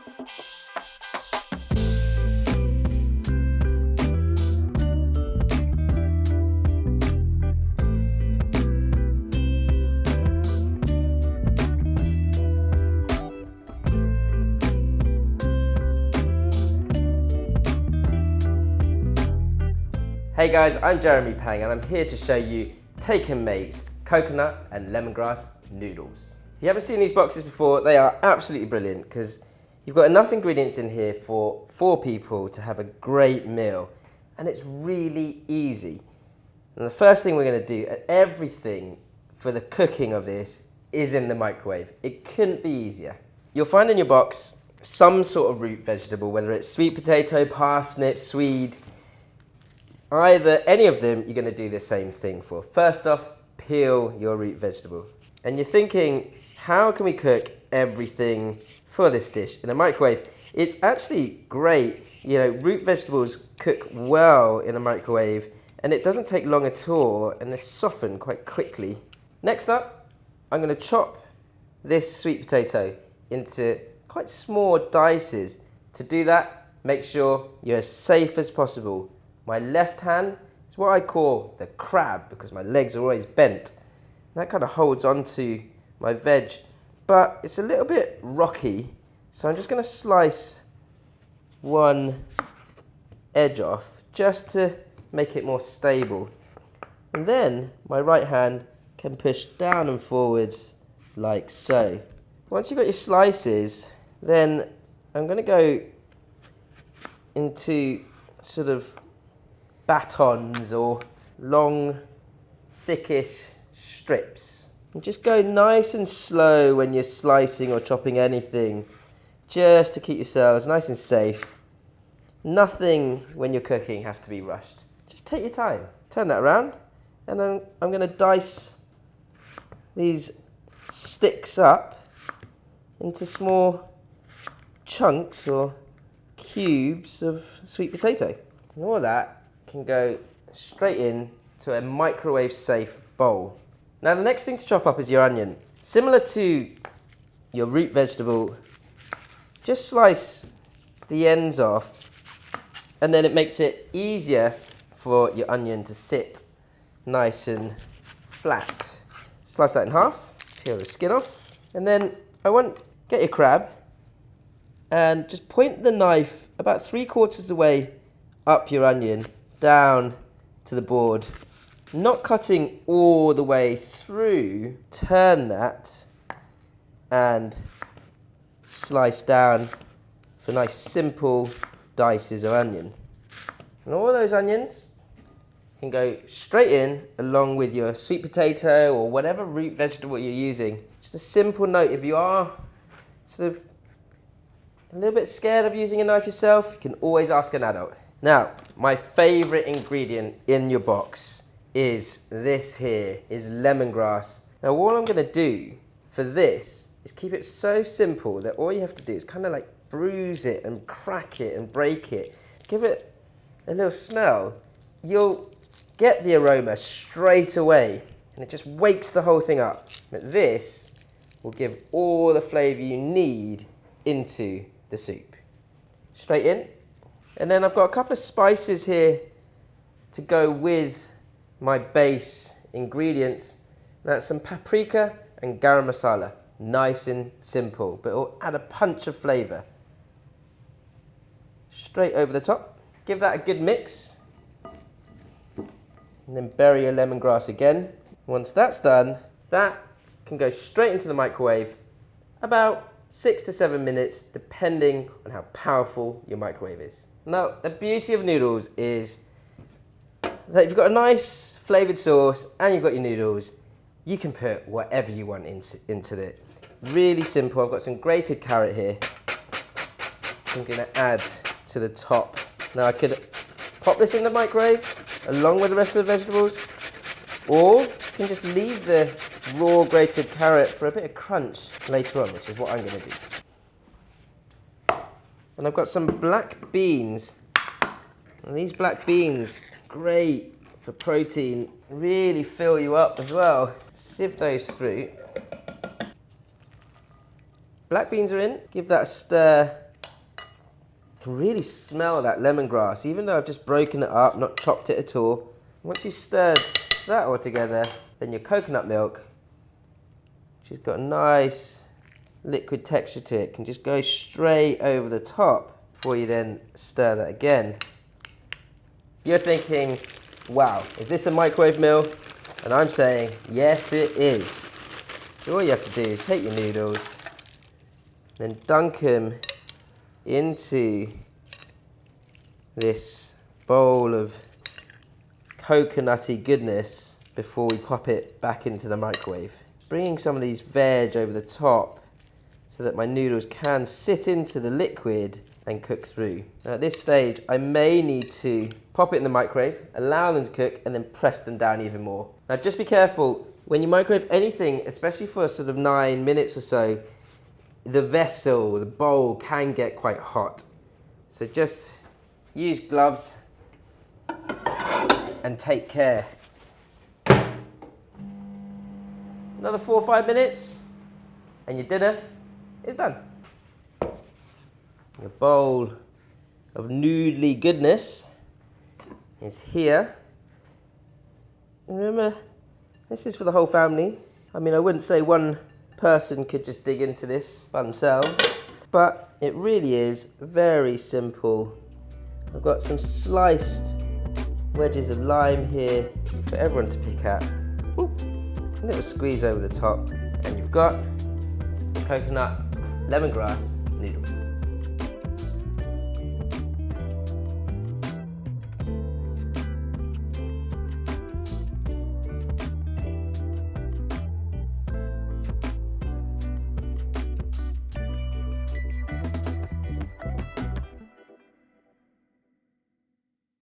Hey guys, I'm Jeremy Pang and I'm here to show you Take and Make's coconut and lemongrass noodles. If you haven't seen these boxes before, they are absolutely brilliant because you've got enough ingredients in here for 4 people to have a great meal, and it's really easy. And the first thing we're going to do, and everything for the cooking of this is in the microwave. It couldn't be easier. You'll find in your box some sort of root vegetable, whether it's sweet potato, parsnip, swede. Either any of them, you're going to do the same thing for. First off, peel your root vegetable. And you're thinking, how can we cook everything for this dish in a microwave? It's actually great. You know, root vegetables cook well in a microwave and it doesn't take long at all and they soften quite quickly. Next up, I'm going to chop this sweet potato into quite small dices. To do that, make sure you're as safe as possible. My left hand is what I call the crab because my legs are always bent. That kind of holds onto my veg, but it's a little bit rocky, so I'm just going to slice one edge off just to make it more stable. And then my right hand can push down and forwards like so. Once you've got your slices, then I'm going to go into sort of batons or long, thickish strips. And just go nice and slow when you're slicing or chopping anything, just to keep yourselves nice and safe. Nothing when you're cooking has to be rushed. Just take your time. Turn that around, and then I'm going to dice these sticks up into small chunks or cubes of sweet potato. And all of that can go straight in to a microwave safe bowl. Now the next thing to chop up is your onion. Similar to your root vegetable, just slice the ends off and then it makes it easier for your onion to sit nice and flat. Slice that in half, peel the skin off, and then get your crab and just point the knife about 3/4 of the way up your onion, down to the board, not cutting all the way through. Turn that and slice down for nice simple dices of onion. And all those onions can go straight in along with your sweet potato or whatever root vegetable you're using. Just a simple note, if you are sort of a little bit scared of using a knife yourself, you can always ask an adult. Now, my favorite ingredient in your box is this here, is lemongrass. Now, what I'm gonna do for this is keep it so simple that all you have to do is kind of like bruise it and crack it and break it. Give it a little smell. You'll get the aroma straight away and it just wakes the whole thing up. But this will give all the flavor you need into the soup. Straight in. And then I've got a couple of spices here to go with my base ingredients. That's some paprika and garam masala. Nice and simple, but it'll add a punch of flavour. Straight over the top. Give that a good mix. And then bury your lemongrass again. Once that's done, that can go straight into the microwave about 6 to 7 minutes, depending on how powerful your microwave is. Now, the beauty of noodles is that if you've got a nice flavoured sauce and you've got your noodles, you can put whatever you want into it. Really simple. I've got some grated carrot here. I'm going to add to the top. Now, I could pop this in the microwave along with the rest of the vegetables, or you can just leave the raw grated carrot for a bit of crunch later on, which is what I'm going to do. And I've got some black beans. And these black beans, great for protein, really fill you up as well. Sieve those through. Black beans are in. Give that a stir I can really smell that lemongrass, even though I've just broken it up, not chopped it at all. Once you've stirred that all together, then your coconut milk, which has got a nice liquid texture to it, can just go straight over the top before you then stir that again. You're thinking, wow, is this a microwave meal? And I'm saying, yes it is. So all you have to do is take your noodles, then dunk them into this bowl of coconutty goodness before we pop it back into the microwave. Bringing some of these veg over the top so that my noodles can sit into the liquid and cook through. Now at this stage, I may need to pop it in the microwave, allow them to cook, and then press them down even more. Now just be careful, when you microwave anything, especially for sort of 9 minutes or so, the vessel, the bowl can get quite hot. So just use gloves and take care. Another 4 or 5 minutes and your dinner is done. Your bowl of noodly goodness is here. And remember, this is for the whole family. I mean, I wouldn't say one person could just dig into this by themselves, but it really is very simple. I've got some sliced wedges of lime here for everyone to pick at. Ooh, a little squeeze over the top, and you've got coconut lemongrass noodles.